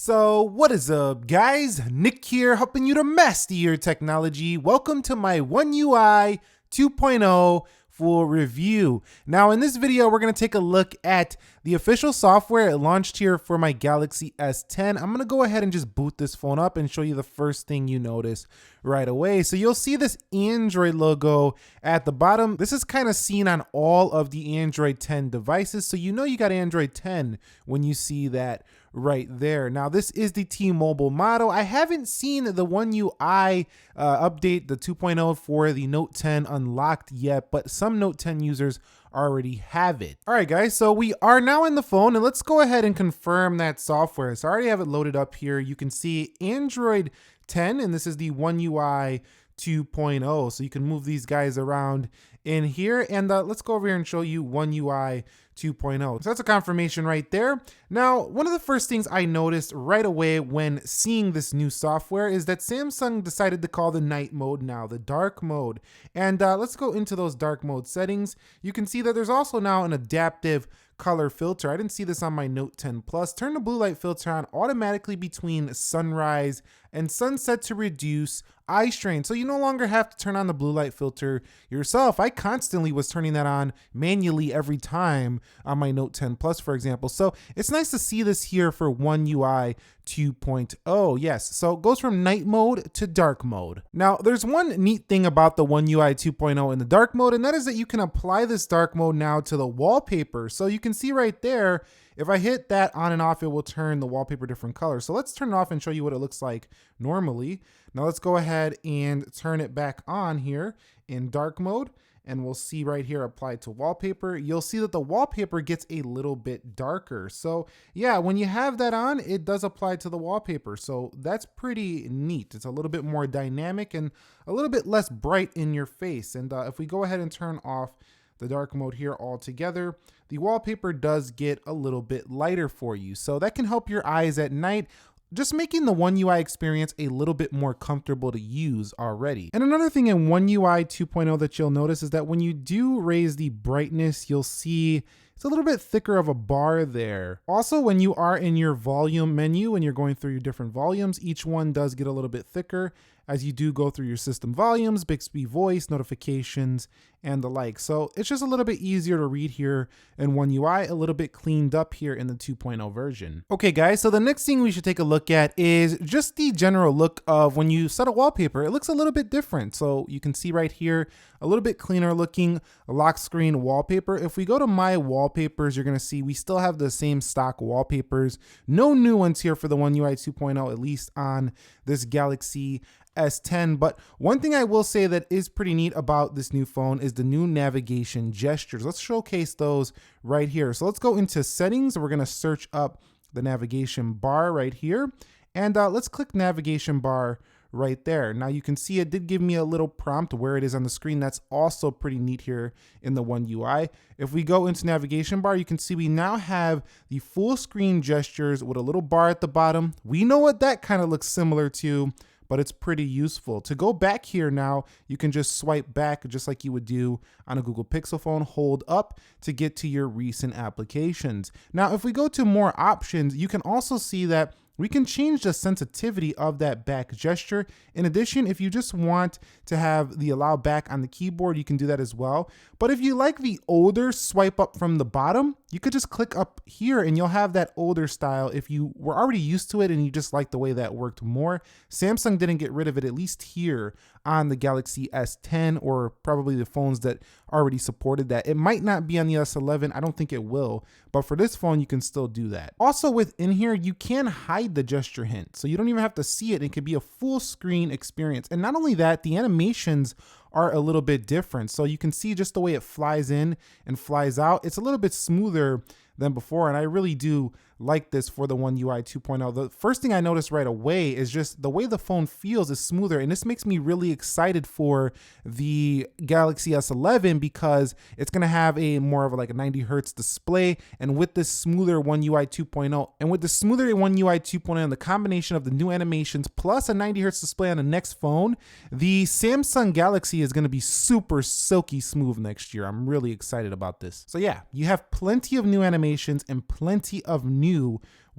So what is up, guys? Nick here, helping you to master your technology. Welcome to my One UI 2.0 full review. Now in this video, we're going to take a look at the official software launched here for my Galaxy S10. I'm going to go ahead and just boot this phone up and show you the first thing you notice right away. So you'll see this Android logo at the bottom. This is kind of seen on all of the Android 10 devices. So you know you got Android 10 when you see that right there. Now this is the T-Mobile model. I haven't seen the One UI update, the 2.0 for the Note 10 unlocked yet, but some Note 10 users already have it. All right, guys, so we are now in the phone and let's go ahead and confirm that software. So I already have it loaded up here. You can see Android 10, and this is the One UI 2.0. So you can move these guys around in here, and let's go over here and show you One UI 2.0. So that's a confirmation right there. Now, one of the first things I noticed right away when seeing this new software is that Samsung decided to call the night mode now the dark mode. And let's go into those dark mode settings. You can see that there's also now an adaptive color filter. I didn't see this on my Note 10 Plus. Turn the blue light filter on automatically between sunrise and sunset to reduce eye strain. So you no longer have to turn on the blue light filter yourself. I constantly was turning that on manually every time on my Note 10 Plus, for example. So it's nice to see this here for One UI 2.0. Yes, so it goes from night mode to dark mode. Now, there's one neat thing about the One UI 2.0 in the dark mode, and that is that you can apply this dark mode now to the wallpaper. So you can see right there, if I hit that on and off, it will turn the wallpaper different colors. So let's turn it off and show you what it looks like normally. Now let's go ahead and turn it back on here in dark mode. And we'll see right here applied to wallpaper. You'll see that the wallpaper gets a little bit darker. So yeah, when you have that on, it does apply to the wallpaper. So that's pretty neat. It's a little bit more dynamic and a little bit less bright in your face. And if we go ahead and turn off the dark mode here altogether, the wallpaper does get a little bit lighter for you. So that can help your eyes at night, just making the One UI experience a little bit more comfortable to use already. And another thing in One UI 2.0 that you'll notice is that when you do raise the brightness, you'll see it's a little bit thicker of a bar there. Also, when you are in your volume menu, when you're going through your different volumes, each one does get a little bit thicker as you do go through your system volumes, Bixby voice, notifications, and the like. So it's just a little bit easier to read here in One UI, a little bit cleaned up here in the 2.0 version. Okay, guys, so the next thing we should take a look at is just the general look of when you set a wallpaper. It looks a little bit different. So you can see right here, a little bit cleaner looking lock screen wallpaper. If we go to my wallpapers, you're gonna see we still have the same stock wallpapers. No new ones here for the One UI 2.0, at least on this Galaxy S10. But one thing I will say that is pretty neat about this new phone is the new navigation gestures. Let's showcase those right here. So let's go into settings. We're going to search up the navigation bar right here. And let's click navigation bar right there. Now you can see it did give me a little prompt where it is on the screen. That's also pretty neat here in the One UI. If we go into navigation bar, you can see we now have the full screen gestures with a little bar at the bottom. We know what that kind of looks similar to, but it's pretty useful. To go back here now, you can just swipe back just like you would do on a Google Pixel phone, hold up to get to your recent applications. Now, if we go to more options, you can also see that we can change the sensitivity of that back gesture. In addition, if you just want to have the allow back on the keyboard, you can do that as well. But if you like the older swipe up from the bottom, you could just click up here and you'll have that older style if you were already used to it and you just like the way that worked more. Samsung didn't get rid of it, at least here on the Galaxy S10 or probably the phones that already supported that. It might not be on the S11, I don't think it will, but for this phone, you can still do that. Also within here, you can hide the gesture hint, so you don't even have to see it. It could be a full screen experience. And not only that, the animations are a little bit different. So you can see just the way it flies in and flies out. It's a little bit smoother than before, and I really do like this for the One UI 2.0. The first thing I noticed right away is just the way the phone feels is smoother, and this makes me really excited for the Galaxy S11 because it's gonna have a more of like a 90 hertz display, and with this smoother One UI 2.0, and with the smoother One UI 2.0 and the combination of the new animations plus a 90 hertz display on the next phone, the Samsung Galaxy is gonna be super silky smooth next year. I'm really excited about this. So yeah, you have plenty of new animations and plenty of new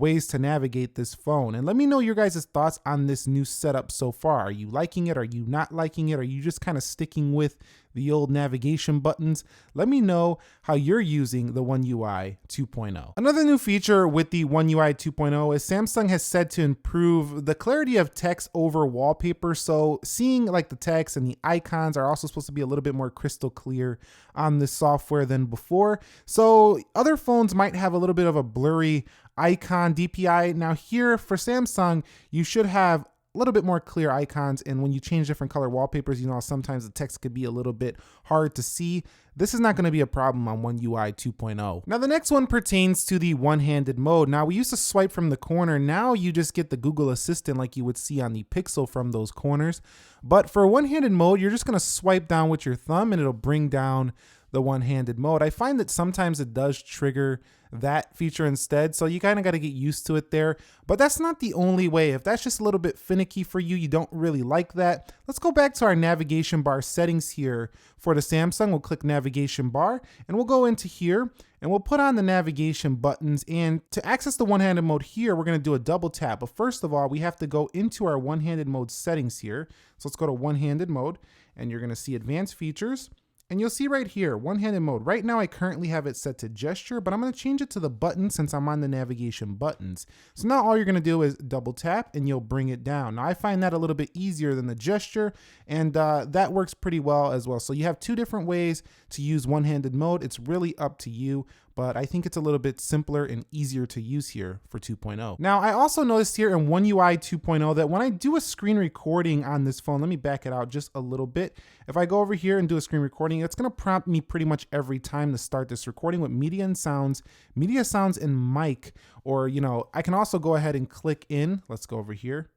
ways to navigate this phone. And let me know your guys' thoughts on this new setup so far. Are you liking it? Are you not liking it? Are you just kind of sticking with the old navigation buttons? Let me know how you're using the One UI 2.0. Another new feature with the One UI 2.0 is Samsung has said to improve the clarity of text over wallpaper. So seeing like the text and the icons are also supposed to be a little bit more crystal clear on this software than before. So other phones might have a little bit of a blurry icon DPI. Now here for Samsung, you should have a little bit more clear icons, and when you change different color wallpapers, you know, sometimes the text could be a little bit hard to see. This is not going to be a problem on One UI 2.0. Now the next one pertains to the one-handed mode. Now we used to swipe from the corner. Now you just get the Google Assistant like you would see on the Pixel from those corners. But for one-handed mode, you're just going to swipe down with your thumb and it'll bring down the one-handed mode. I find that sometimes it does trigger that feature instead, so you kind of got to get used to it there. But that's not the only way. If that's just a little bit finicky for you, you don't really like that, let's go back to our navigation bar settings here. For the Samsung, we'll click navigation bar and we'll go into here and we'll put on the navigation buttons. And to access the one-handed mode here, we're going to do a double tap. But first of all, we have to go into our one-handed mode settings here. So let's go to one-handed mode and you're going to see advanced features. And you'll see right here, one-handed mode. Right now I currently have it set to gesture, but I'm gonna change it to the button since I'm on the navigation buttons. So now all you're gonna do is double tap and you'll bring it down. Now I find that a little bit easier than the gesture, and that works pretty well as well. So you have two different ways to use one-handed mode. It's really up to you, but I think it's a little bit simpler and easier to use here for 2.0. Now, I also noticed here in One UI 2.0 that when I do a screen recording on this phone, let me back it out just a little bit. If I go over here and do a screen recording, it's gonna prompt me pretty much every time to start this recording with media sounds and mic, or, you know, I can also go ahead and click in. Let's go over here.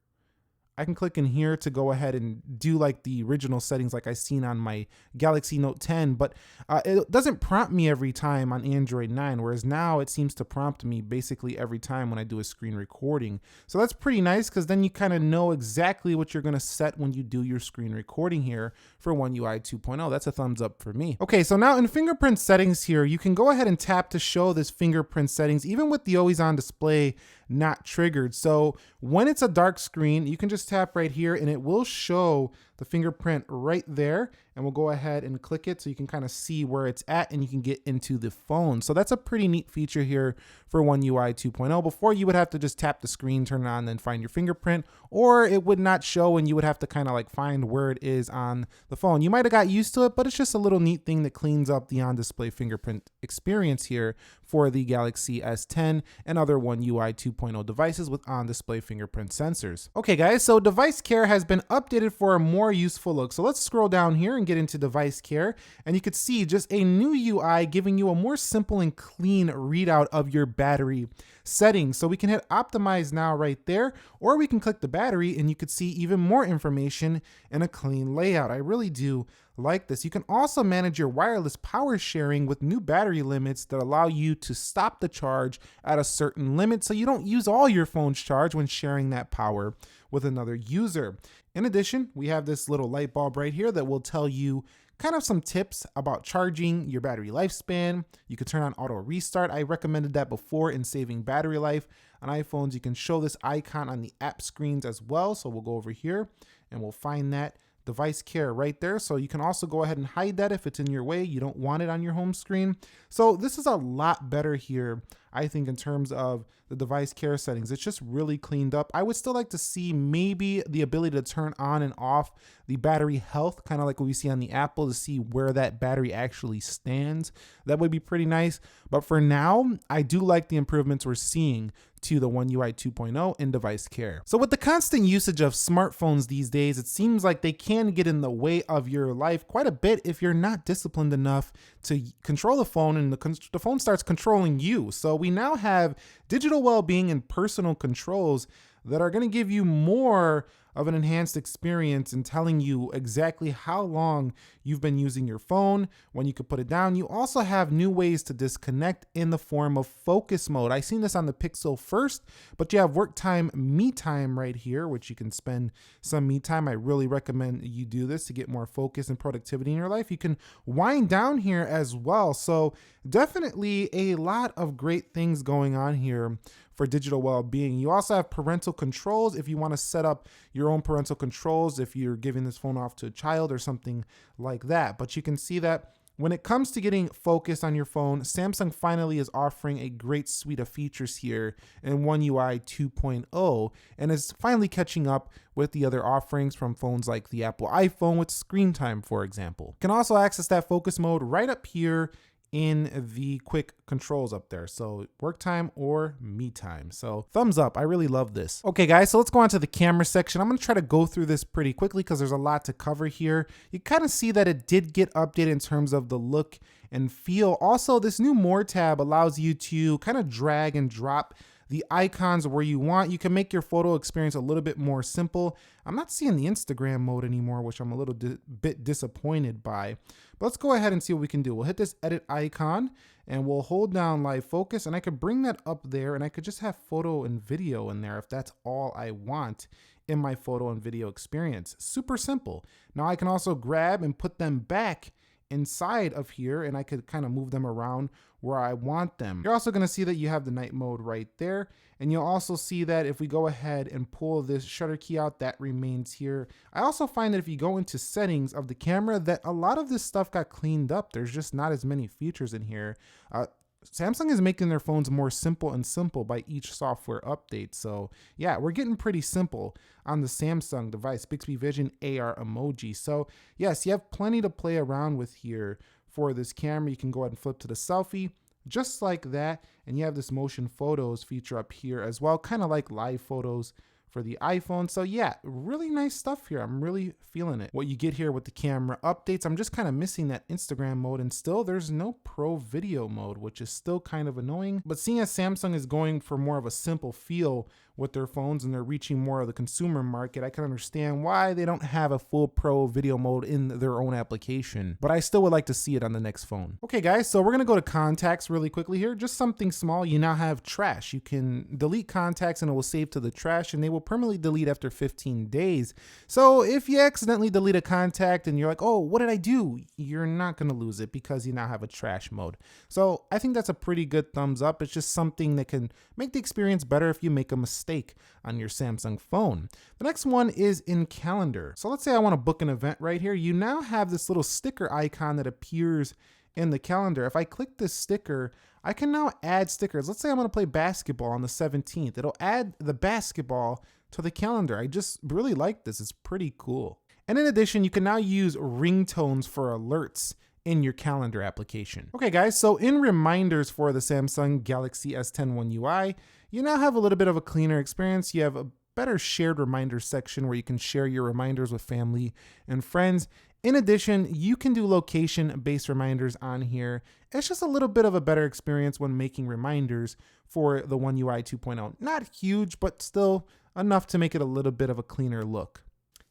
I can click in here to go ahead and do like the original settings like I seen on my Galaxy Note 10, but it doesn't prompt me every time on Android 9, whereas now it seems to prompt me basically every time when I do a screen recording. So that's pretty nice because then you kind of know exactly what you're going to set when you do your screen recording here for One UI 2.0. That's a thumbs up for me. Okay, so now in fingerprint settings here, you can go ahead and tap to show this fingerprint settings, even with the always on display not triggered. So when it's a dark screen, you can just tap right here and it will show the fingerprint right there, and we'll go ahead and click it so you can kind of see where it's at and you can get into the phone. So that's a pretty neat feature here for One UI 2.0. Before, you would have to just tap the screen, turn it on, then find your fingerprint, or it would not show and you would have to kind of like find where it is on the phone. You might have got used to it, but it's just a little neat thing that cleans up the on-display fingerprint experience here for the Galaxy S10 and other One UI 2.0 devices with on-display fingerprint sensors. Okay guys, so device care has been updated for a more useful look. So let's scroll down here and get into device care, and you could see just a new UI giving you a more simple and clean readout of your battery settings. So we can hit optimize now right there, or we can click the battery and you could see even more information in a clean layout. I really do like this. You can also manage your wireless power sharing with new battery limits that allow you to stop the charge at a certain limit so you don't use all your phone's charge when sharing that power with another user. In addition, we have this little light bulb right here that will tell you kind of some tips about charging your battery lifespan. You could turn on auto restart. I recommended that before in saving battery life. On iPhones, you can show this icon on the app screens as well. So we'll go over here and we'll find that device care right there. So you can also go ahead and hide that if it's in your way, you don't want it on your home screen. So this is a lot better here, I think, in terms of the device care settings. It's just really cleaned up. I would still like to see maybe the ability to turn on and off the battery health, kind of like what we see on the Apple, to see where that battery actually stands. That would be pretty nice. But for now, I do like the improvements we're seeing to the One UI 2.0 in device care. So with the constant usage of smartphones these days, it seems like they can get in the way of your life quite a bit if you're not disciplined enough to control the phone and the phone starts controlling you. So we now have digital well-being and personal controls that are going to give you more of an enhanced experience in telling you exactly how long you've been using your phone, when you could put it down. You also have new ways to disconnect in the form of focus mode. I seen this on the Pixel first, but you have work time, me time right here, which you can spend some me time. I really recommend you do this to get more focus and productivity in your life. You can wind down here as well. So definitely a lot of great things going on here here for digital well-being. You also have parental controls if you want to set up your own parental controls if you're giving this phone off to a child or something like that. But you can see that when it comes to getting focused on your phone, Samsung finally is offering a great suite of features here in One UI 2.0 and is finally catching up with the other offerings from phones like the Apple iPhone with screen time, for example. You can also access that focus mode right up here in the quick controls up there. So work time or me time. So thumbs up. I really love this. Okay guys, so let's go on to the camera section. I'm gonna try to go through this pretty quickly because there's a lot to cover here. You kind of see that it did get updated in terms of the look and feel. Also, this new More tab allows you to kind of drag and drop the icons where you want. You can make your photo experience a little bit more simple. I'm not seeing the Instagram mode anymore, which I'm a little bit disappointed by. But let's go ahead and see what we can do. We'll hit this edit icon and we'll hold down live focus, and I could bring that up there and I could just have photo and video in there if that's all I want in my photo and video experience. Super simple. Now I can also grab and put them back inside of here, and I could kind of move them around where I want them. You're also going to see that you have the night mode right there, and you'll also see that if we go ahead and pull this shutter key out, that remains here. I also find that if you go into settings of the camera, that a lot of this stuff got cleaned up. There's just not as many features in here. Samsung is making their phones more simple and simple by each software update. So yeah, we're getting pretty simple on the Samsung device. Bixby Vision, AR emoji. So yes, you have plenty to play around with here for this camera. You can go ahead and flip to the selfie just like that. And you have this motion photos feature up here as well, kind of like live photos for the iPhone. So yeah, really nice stuff here. I'm really feeling it. What you get here with the camera updates, I'm just kind of missing that Instagram mode, and still there's no pro video mode, which is still kind of annoying. But seeing as Samsung is going for more of a simple feel with their phones and they're reaching more of the consumer market, I can understand why they don't have a full pro video mode in their own application, but I still would like to see it on the next phone. Okay guys, so we're gonna go to contacts really quickly here. Just something small. You now have trash. You can delete contacts and it will save to the trash, and they will permanently delete after 15 days. So if you accidentally delete a contact and you're like, oh, what did I do? You're not gonna lose it because you now have a trash mode. So I think that's a pretty good thumbs up. It's just something that can make the experience better if you make a mistake on your Samsung phone. The next one is in calendar. So let's say I want to book an event right here. You now have this little sticker icon that appears in the calendar. If I click this sticker, I can now add stickers. Let's say I'm going to play basketball on the 17th. It'll add the basketball to the calendar. I just really like this. It's pretty cool. And in addition, you can now use ringtones for alerts in your calendar application. Okay guys, so in reminders for the Samsung Galaxy S10 One UI, you now have a little bit of a cleaner experience. You have a better shared reminders section where you can share your reminders with family and friends. In addition, you can do location-based reminders on here. It's just a little bit of a better experience when making reminders for the One UI 2.0. Not huge, but still enough to make it a little bit of a cleaner look.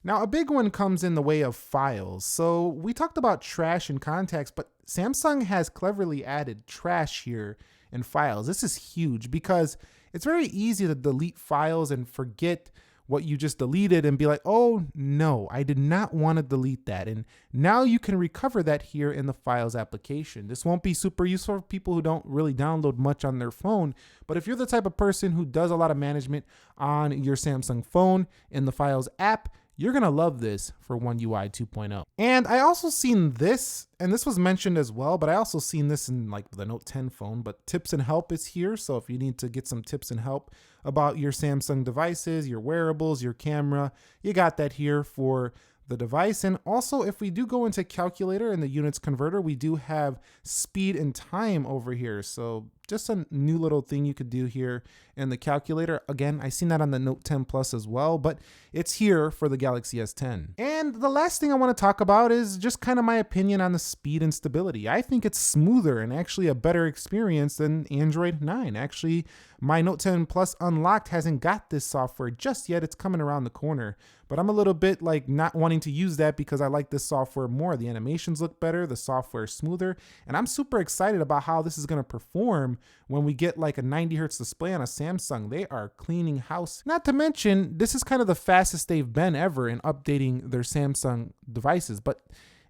Now, a big one comes in the way of files. So we talked about trash and contacts, but Samsung has cleverly added trash here in files. This is huge because it's very easy to delete files and forget what you just deleted and be like, oh no, I did not want to delete that. And now you can recover that here in the files application. This won't be super useful for people who don't really download much on their phone, but if you're the type of person who does a lot of management on your Samsung phone in the files app, you're gonna love this for One UI 2.0. And I also seen this, and this was mentioned as well, but I also seen this in like the Note 10 phone, but tips and help is here. So if you need to get some tips and help about your Samsung devices, your wearables, your camera, you got that here for the device. And also if we do go into calculator and the units converter, we do have speed and time over here. So just a new little thing you could do here in the calculator. Again, I seen that on the Note 10 Plus as well, but it's here for the Galaxy S10. And the last thing I want to talk about is just kind of my opinion on the speed and stability. I think it's smoother and actually a better experience than Android 9. Actually, my Note 10 Plus Unlocked hasn't got this software just yet. It's coming around the corner, but I'm a little bit like not wanting to use that because I like this software more. The animations look better, the software is smoother, and I'm super excited about how this is going to perform when we get like a 90 hertz display on a Samsung. They are cleaning house. Not to mention, this is kind of the fastest they've been ever in updating their Samsung devices, but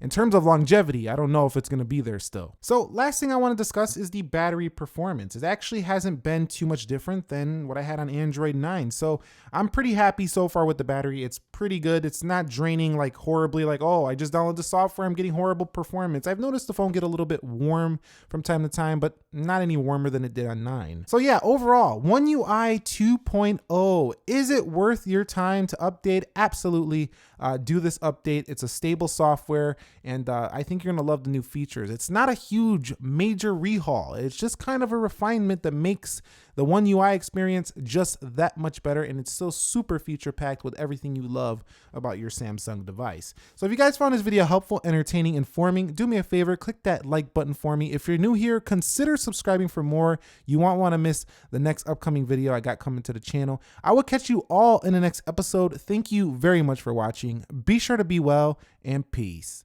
in terms of longevity, I don't know if it's going to be there still. So last thing I want to discuss is the battery performance. It actually hasn't been too much different than what I had on Android 9. So I'm pretty happy so far with the battery. It's pretty good. It's not draining like horribly, like, oh, I just downloaded the software, I'm getting horrible performance. I've noticed the phone get a little bit warm from time to time, but not any warmer than it did on 9. So yeah, overall, One UI 2.0, is it worth your time to update? Absolutely. Do this update. It's a stable software, and I think you're gonna love the new features. It's not a huge major rehaul. It's just kind of a refinement that makes the One UI experience just that much better, and it's still super feature packed with everything you love about your Samsung device. So if you guys found this video helpful, entertaining, informing, do me a favor, click that like button for me. If you're new here, consider subscribing for more. You won't want to miss the next upcoming video I got coming to the channel. I will catch you all in the next episode. Thank you very much for watching. Be sure to be well, and peace.